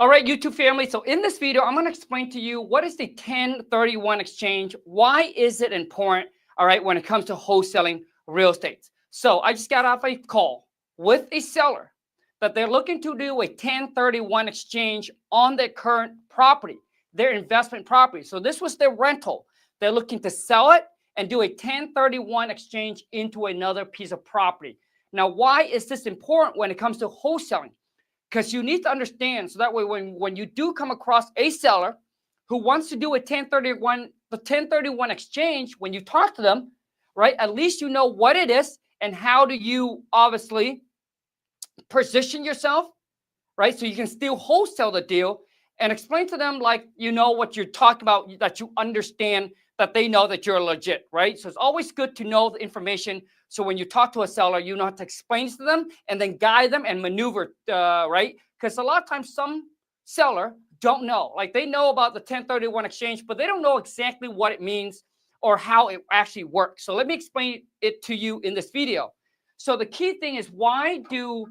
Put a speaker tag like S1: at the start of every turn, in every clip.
S1: All right, YouTube family. So in this video, I'm going to explain to you what is the 1031 exchange. Why is it important, all right, when it comes to wholesaling real estate? So I just got off a call with a seller that they're looking to do a 1031 exchange on their current property, their investment property. So this was their rental. They're looking to sell it and do a 1031 exchange into another piece of property. Now, why is this important when it comes to wholesaling? Because you need to understand, so that way when you do come across a seller who wants to do a 1031 exchange, when you talk to them, right, at least you know what it is and how do you obviously position yourself, right, so you can still wholesale the deal and explain to them like you know what you're talking about, that you understand, that they know that you're legit, right? So it's always good to know the information. So when you talk to a seller, you know how to explain to them and then guide them and maneuver, right? Because a lot of times some seller don't know. Like they know about the 1031 exchange, but they don't know exactly what it means or how it actually works. So let me explain it to you in this video. So the key thing is why do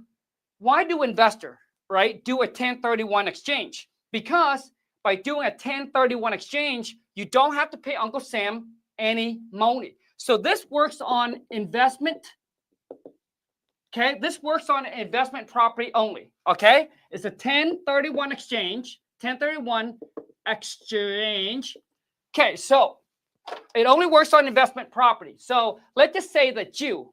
S1: investor, right, do a 1031 exchange? Because by doing a 1031 exchange, you don't have to pay Uncle Sam any money. So this works on investment. Okay, this works on investment property only. Okay, it's a 1031 exchange. 1031 exchange. Okay, so it only works on investment property. So let's just say that you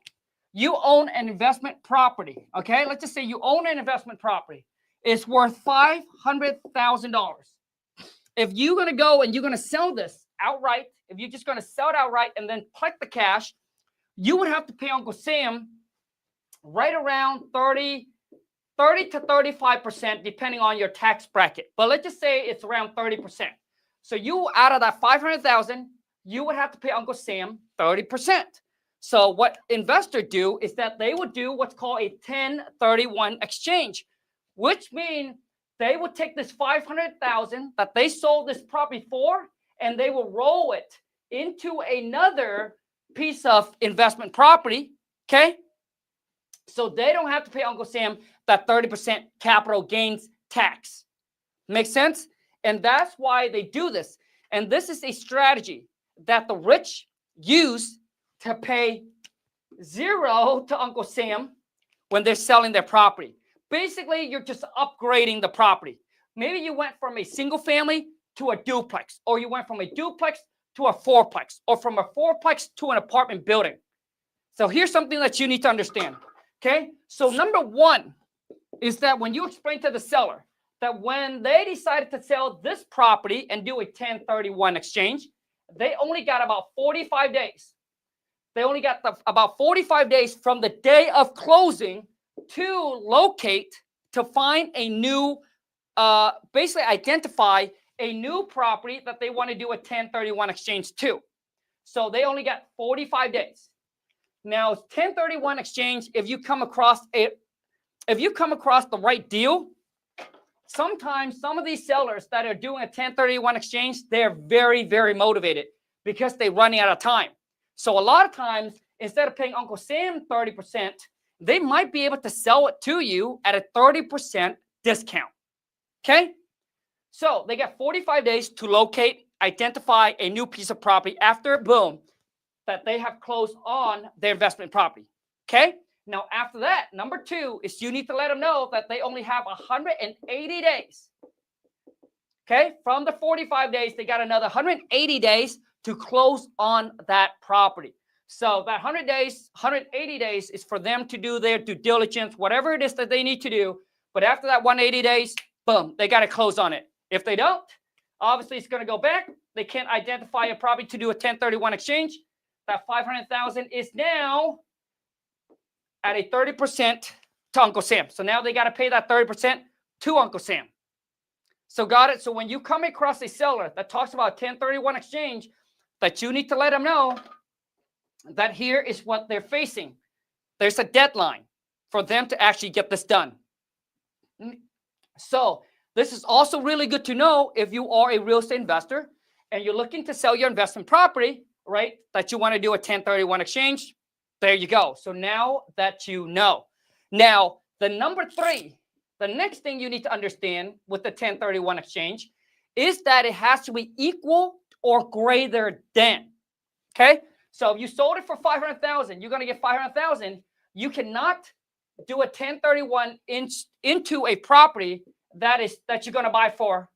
S1: own an investment property. Okay, let's just say you own an investment property. It's worth $500,000. If you're going to go and you're going to sell this outright, if you're just going to sell it outright and then collect the cash, you would have to pay Uncle Sam right around 30 to 35%, depending on your tax bracket. But let's just say it's around 30%. So you, out of that $500,000, you would have to pay Uncle Sam 30%. So what investors do is that they would do what's called a 1031 exchange, which means they would take this $500,000 that they sold this property for, and they will roll it into another piece of investment property, okay? So they don't have to pay Uncle Sam that 30% capital gains tax. Make sense? And that's why they do this. And this is a strategy that the rich use to pay zero to Uncle Sam when they're selling their property. Basically, you're just upgrading the property. Maybe you went from a single family to a duplex, or you went from a duplex to a fourplex, or from a fourplex to an apartment building. So here's something that you need to understand, okay? So number one is that when you explain to the seller that when they decided to sell this property and do a 1031 exchange, they only got about 45 days. They only got about 45 days from the day of closing to locate, to find a new, basically identify a new property that they want to do a 1031 exchange to. So they only got 45 days. Now, 1031 exchange, if you come across the right deal, sometimes some of these sellers that are doing a 1031 exchange, they're very, very motivated because they're running out of time. So a lot of times, instead of paying Uncle Sam 30%, they might be able to sell it to you at a 30% discount. Okay? So they got 45 days to locate, identify a new piece of property after, boom, that they have closed on their investment property. Okay? Now, after that, number two is you need to let them know that they only have 180 days. Okay? From the 45 days, they got another 180 days to close on that property. So that 180 days is for them to do their due diligence, whatever it is that they need to do. But after that 180 days, boom, they got to close on it. If they don't, obviously it's going to go back. They can't identify a property to do a 1031 exchange. That $500,000 is now at a 30% to Uncle Sam. So now they got to pay that 30% to Uncle Sam. So got it? So when you come across a seller that talks about 1031 exchange, that you need to let them know that here is what they're facing. There's a deadline for them to actually get this done. So this is also really good to know if you are a real estate investor and you're looking to sell your investment property, right, that you want to do a 1031 exchange. There you go. So now that you know. Now, the number three The next thing you need to understand with the 1031 exchange is that it has to be equal or greater than. Okay? So if you sold it for 500,000, you're going to get 500,000. You cannot do a 1031 into a property that you're going to buy for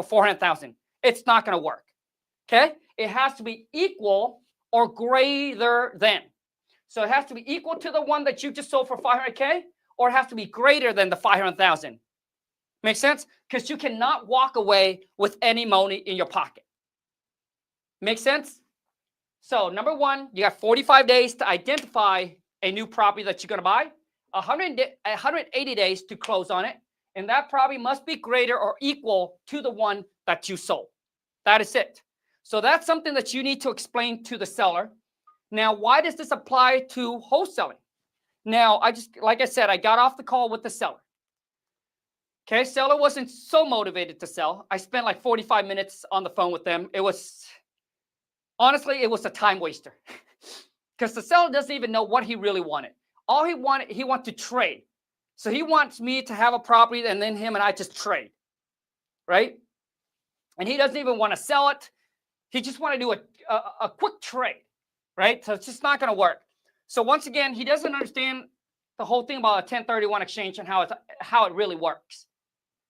S1: 400,000. It's not going to work. Okay? It has to be equal or greater than. So it has to be equal to the one that you just sold for 500K, or it has to be greater than the 500,000. Make sense? Because you cannot walk away with any money in your pocket. Make sense? So number one, you got 45 days to identify a new property that you're going to buy, 180 days to close on it, and that property must be greater or equal to the one that you sold. That is it. So that's something that you need to explain to the seller. Now, why does this apply to wholesaling? Now, like I said, I got off the call with the seller. Okay, seller wasn't so motivated to sell. I spent like 45 minutes on the phone with them. Honestly, it was a time waster because the seller doesn't even know what he really wanted. All he wanted to trade. So he wants me to have a property and then him and I just trade, right? And he doesn't even want to sell it. He just want to do a quick trade, right? So it's just not going to work. So once again, he doesn't understand the whole thing about a 1031 exchange and how it really works.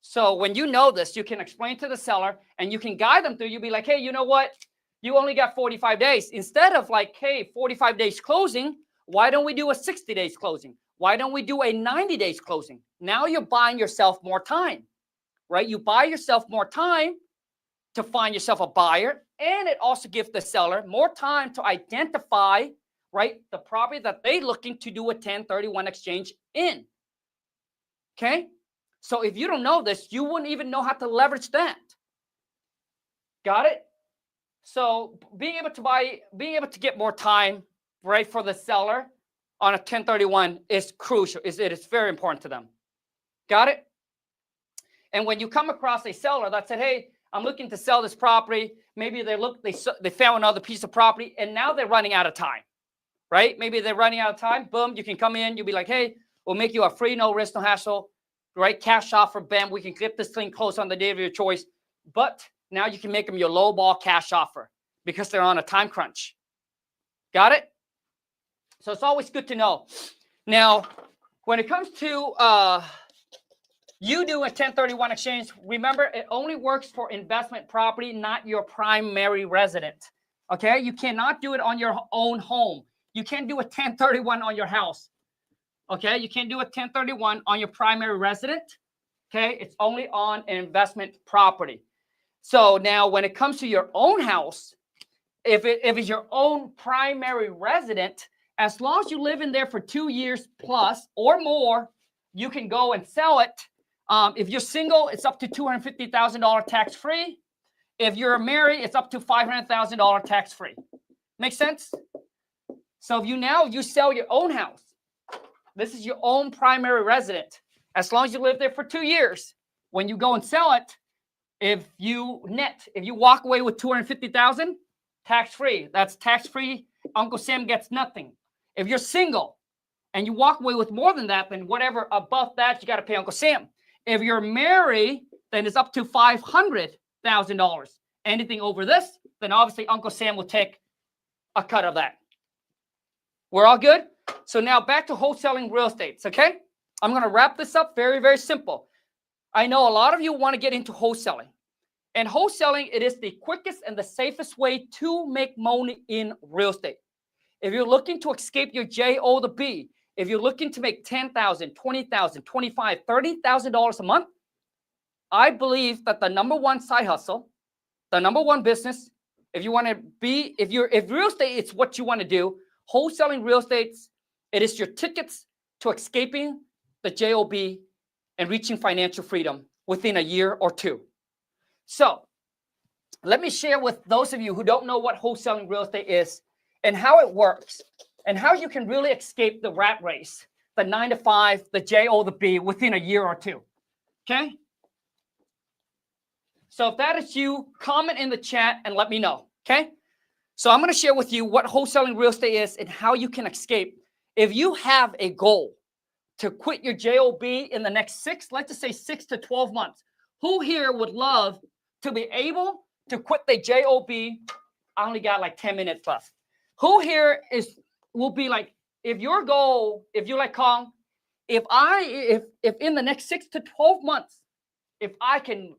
S1: So when you know this, you can explain to the seller and you can guide them through. You'll be like, hey, you know what? You only got 45 days. Instead of like, hey, 45 days closing, why don't we do a 60 days closing? Why don't we do a 90 days closing? Now you're buying yourself more time, right? You buy yourself more time to find yourself a buyer, and it also gives the seller more time to identify, right, the property that they're looking to do a 1031 exchange in. Okay? So if you don't know this, you wouldn't even know how to leverage that. Got it? So being able to get more time, right, for the seller on a 1031 is crucial. It is very important to them. Got it? And when you come across a seller that said, hey, I'm looking to sell this property, maybe they found another piece of property and now they're running out of time, right? Maybe they're running out of time. Boom, you can come in. You'll be like, hey, we'll make you a free, no risk, no hassle, right? Cash offer, bam, we can clip this thing close on the day of your choice. But now you can make them your low ball cash offer because they're on a time crunch. Got it? So it's always good to know. Now, when it comes to you do a 1031 exchange, remember, it only works for investment property, not your primary resident. Okay? You cannot do it on your own home. You can't do a 1031 on your house. Okay? You can't do a 1031 on your primary resident. Okay? It's only on an investment property. So now when it comes to your own house, if it's your own primary resident, as long as you live in there for 2 years plus or more, you can go and sell it. If you're single, it's up to $250,000 tax-free. If you're married, it's up to $500,000 tax-free. Make sense? So if you sell your own house, this is your own primary resident. As long as you live there for 2 years, when you go and sell it, if you walk away with $250,000, tax-free. That's tax-free. Uncle Sam gets nothing. If you're single and you walk away with more than that, then whatever above that, you got to pay Uncle Sam. If you're married, then it's up to $500,000. Anything over this, then obviously Uncle Sam will take a cut of that. We're all good? So now back to wholesaling real estate, okay? I'm going to wrap this up very, very simple. I know a lot of you want to get into wholesaling. And wholesaling, it is the quickest and the safest way to make money in real estate. If you're looking to escape your J-O to B, if you're looking to make $10,000, $20,000, $25,000, $30,000 a month, I believe that the number one side hustle, the number one business, if real estate is what you want to do, wholesaling real estate, it is your tickets to escaping the JOB and reaching financial freedom within a year or two. So let me share with those of you who don't know what wholesaling real estate is and how it works and how you can really escape the rat race, the 9 to 5, the J-O to B within a year or two. Okay? So if that is you, comment in the chat and let me know. Okay? So I'm going to share with you what wholesaling real estate is and how you can escape. If you have a goal to quit your JOB in the next let's just say 6 to 12 months? Who here would love to be able to quit the JOB? I only got like 10 minutes left. Who here will be like, if your goal, if you're like Khang, if in the next 6 to 12 months, if I can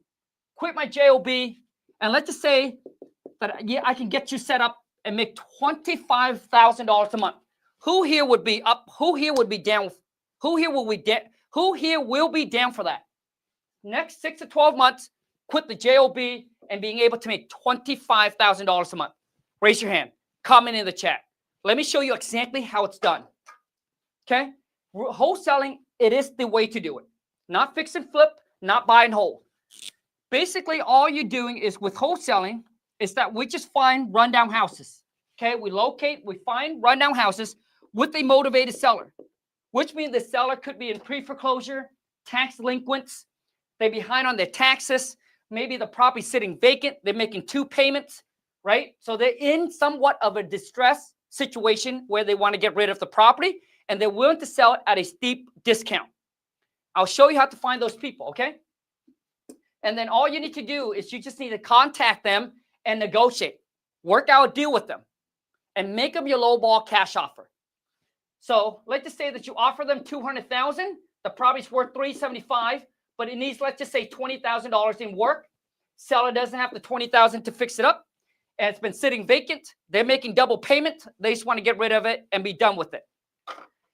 S1: quit my JOB, and let's just say that I can get you set up and make $25,000 a month. Who here would be up? Who here would be down? Who here will be down for that? Next 6 to 12 months, quit the JOB and being able to make $25,000 a month. Raise your hand. Comment in the chat. Let me show you exactly how it's done. Okay? Wholesaling, it is the way to do it. Not fix and flip, not buy and hold. Basically, all you're doing is with wholesaling is that we just find rundown houses. Okay? We find rundown houses with a motivated seller, which means the seller could be in pre-foreclosure, tax delinquents, they're behind on their taxes, maybe the property's sitting vacant, they're making 2 payments, right? So they're in somewhat of a distress situation where they want to get rid of the property and they're willing to sell it at a steep discount. I'll show you how to find those people, okay? And then all you need to do is you just need to contact them and negotiate, work out a deal with them, and make them your lowball cash offer. So let's just say that you offer them $200,000, the property's worth $375,000, but it needs, let's just say, $20,000 in work. Seller doesn't have the $20,000 to fix it up, and it's been sitting vacant. They're making double payment. They just want to get rid of it and be done with it.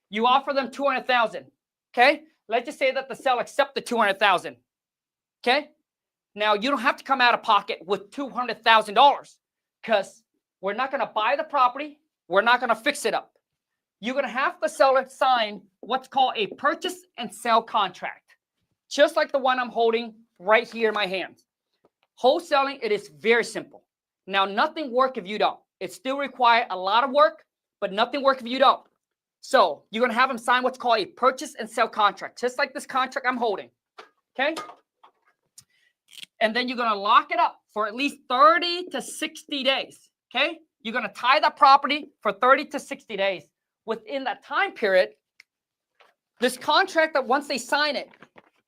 S1: You offer them $200,000. Okay, let's just say that the seller accepts the $200,000. Okay, now you don't have to come out of pocket with $200,000 because we're not going to buy the property. We're not going to fix it up. You're going to have the seller sign what's called a purchase and sell contract, just like the one I'm holding right here in my hands. Wholesaling, it is very simple. Now, nothing works if you don't. It still requires a lot of work, but nothing works if you don't. So you're going to have them sign what's called a purchase and sell contract, just like this contract I'm holding. Okay? And then you're going to lock it up for at least 30 to 60 days. Okay? You're going to tie that property for 30 to 60 days. Within that time period, this contract that once they sign it,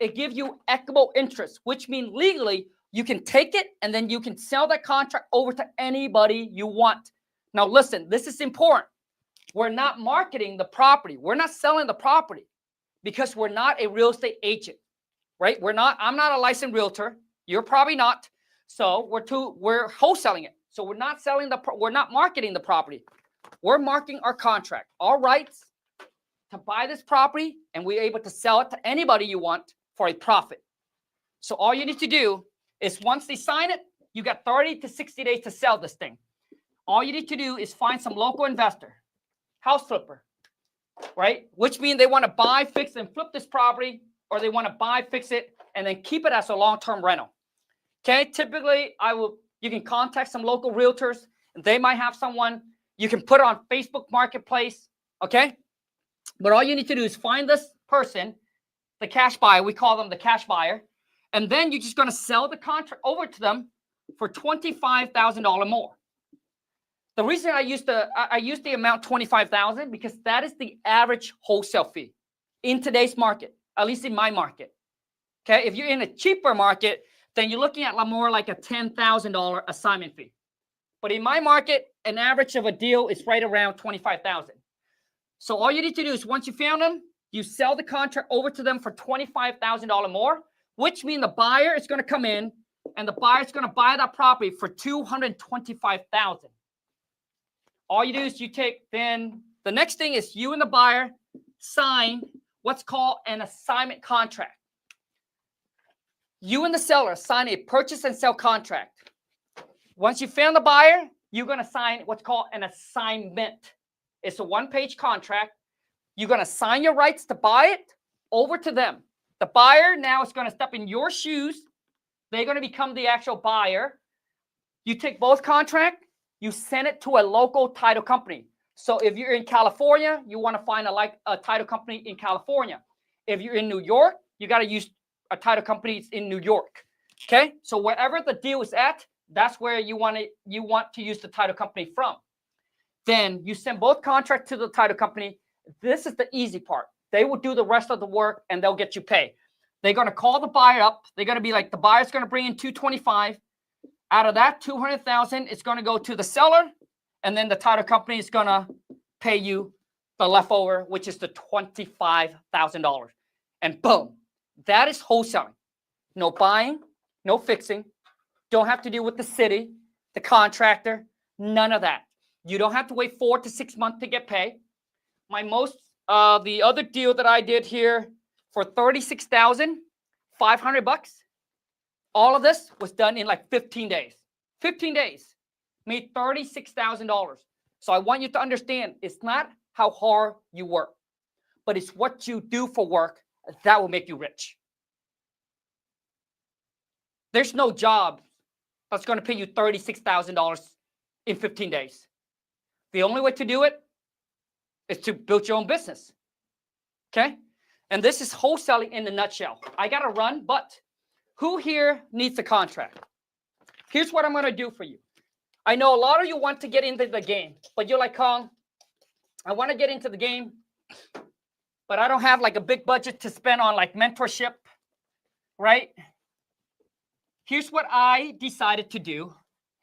S1: it gives you equitable interest, which means legally you can take it and then you can sell that contract over to anybody you want. Now, listen, this is important. We're not marketing the property. We're not selling the property because we're not a real estate agent, right? I'm not a licensed realtor. You're probably not. So we're wholesaling it. So we're not marketing the property. We're marketing our contract, our rights to buy this property, and we're able to sell it to anybody you want for a profit. So all you need to do is once they sign it, you got 30 to 60 days to sell this thing. All you need to do is find some local investor, house flipper, right? Which means they want to buy, fix, and flip this property, or they want to buy, fix it, and then keep it as a long-term rental. Okay, typically you can contact some local realtors, and they might have someone. You can put it on Facebook Marketplace, okay? But all you need to do is find this person, the cash buyer. We call them the cash buyer. And then you're just going to sell the contract over to them for $25,000 more. The reason I use the amount $25,000 because that is the average wholesale fee in today's market, at least in my market. Okay, if you're in a cheaper market, then you're looking at more like a $10,000 assignment fee. But in my market, an average of a deal is right around $25,000. So all you need to do is once you found them, you sell the contract over to them for $25,000 more, which means the buyer is going to come in and the buyer is going to buy that property for $225,000. All you do is then the next thing is you and the buyer sign what's called an assignment contract. You and the seller sign a purchase and sell contract. Once you found the buyer, you're going to sign what's called an assignment. It's a one-page contract. You're going to sign your rights to buy it over to them. The buyer now is going to step in your shoes. They're going to become the actual buyer. You take both contracts, you send it to a local title company. So if you're in California, you want to find a title company in California. If you're in New York, you got to use a title company in New York. Okay? So wherever the deal is at, that's where you want to use the title company from. Then you send both contracts to the title company. This is the easy part. They will do the rest of the work and they'll get you paid. They're going to call the buyer up. They're going to be like, the buyer's going to bring in 225. Out of that 200,000, it's going to go to the seller, and then the title company is going to pay you the leftover, which is the $25,000. And boom, that is wholesaling. No buying, no fixing. Don't have to deal with the city, the contractor, none of that. You don't have to wait 4 to 6 months to get paid. The other deal that I did here for $36,500, all of this was done in like 15 days. 15 days, made $36,000. So I want you to understand, it's not how hard you work, but it's what you do for work that will make you rich. There's no job that's going to pay you $36,000 in 15 days. The only way to do it is to build your own business. Okay? And this is wholesaling in a nutshell. I got to run, but who here needs a contract? Here's what I'm going to do for you. I know a lot of you want to get into the game, but you're like, Khang, I want to get into the game, but I don't have like a big budget to spend on like mentorship, right? Here's what I decided to do.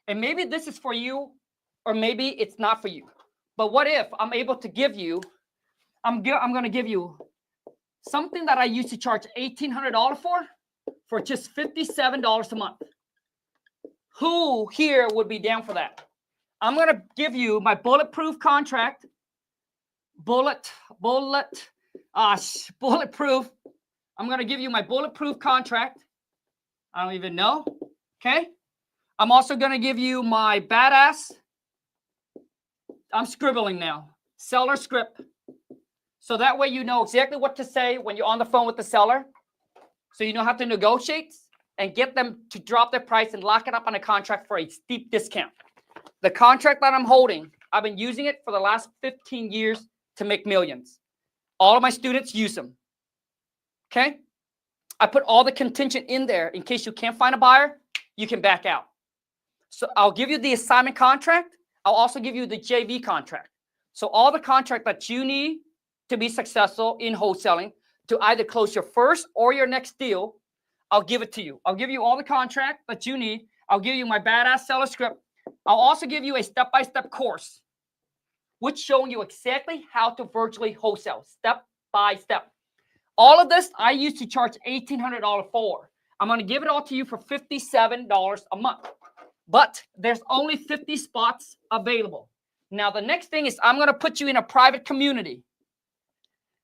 S1: And maybe this is for you, or maybe it's not for you. But what if I'm able to give you, I'm going to give you something that I used to charge $1,800 for just $57 a month. Who here would be down for that? I'm going to give you my bulletproof contract. Bulletproof. I'm going to give you my bulletproof contract. I don't even know. Okay. I'm also going to give you my badass. I'm scribbling now. Seller script. So that way you know exactly what to say when you're on the phone with the seller. So you know how to negotiate and get them to drop their price and lock it up on a contract for a steep discount. The contract that I'm holding, I've been using it for the last 15 years to make millions. All of my students use them. Okay? I put all the contingent in there in case you can't find a buyer, you can back out. So I'll give you the assignment contract. I'll also give you the JV contract. So all the contract that you need to be successful in wholesaling, to either close your first or your next deal, I'll give it to you. I'll give you all the contract that you need. I'll give you my badass seller script. I'll also give you a step-by-step course, which showing you exactly how to virtually wholesale, step by step. All of this, I used to charge $1,800 for. I'm going to give it all to you for $57 a month. But there's only 50 spots available. Now, the next thing is I'm going to put you in a private community.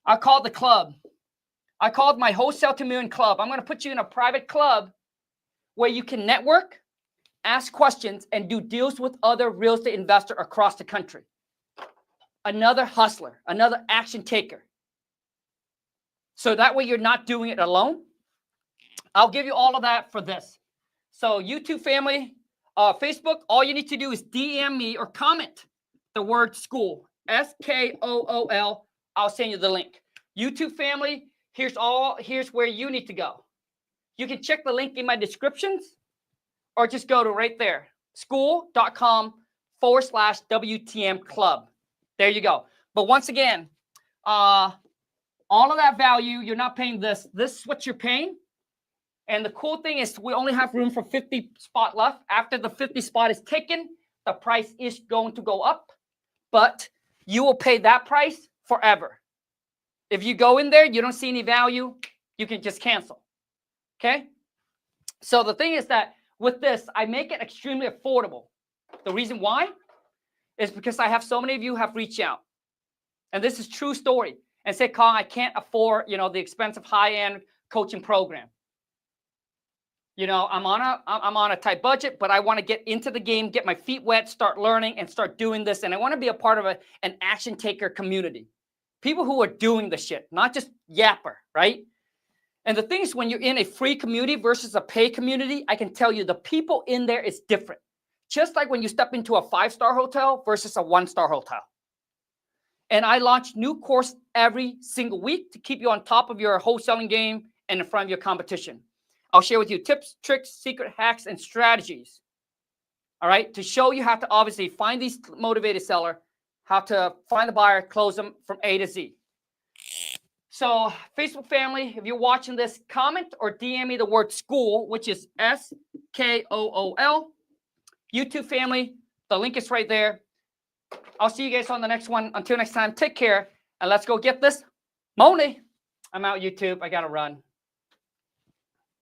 S1: I call it the club. I call it my Wholesale to Million Club. I'm going to put you in a private club where you can network, ask questions, and do deals with other real estate investors across the country. Another hustler, another action taker. So that way you're not doing it alone. I'll give you all of that for this. So YouTube family, Facebook, all you need to do is DM me or comment the word school, SKOOL. I'll send you the link. YouTube family, here's where you need to go. You can check the link in my descriptions or just go to right there, school.com/WTM club. There you go. But once again, all of that value, you're not paying this. This is what you're paying. And the cool thing is we only have room for 50 spots left. After the 50 spot is taken, the price is going to go up, but you will pay that price forever. If you go in there, you don't see any value, you can just cancel. Okay? So the thing is that with this, I make it extremely affordable. The reason why is because I have so many of you have reached out. And this is true story. And say, Khang, I can't afford, the expensive high-end coaching program. I'm on a tight budget, but I want to get into the game, get my feet wet, start learning, and start doing this. And I want to be a part of an action taker community. People who are doing the shit, not just yapper, right? And the thing is, when you're in a free community versus a paid community, I can tell you the people in there is different. Just like when you step into a 5-star hotel versus a 1-star hotel. And I launch new course every single week to keep you on top of your wholesaling game and in front of your competition. I'll share with you tips, tricks, secret hacks, and strategies. All right, to show you how to obviously find these motivated seller, how to find the buyer, close them from A to Z. So Facebook family, if you're watching this, comment or DM me the word school, which is SKOOL. YouTube family, the link is right there. I'll see you guys on the next one. Until next time, take care, and let's go get this money. I'm out, YouTube. I got to run.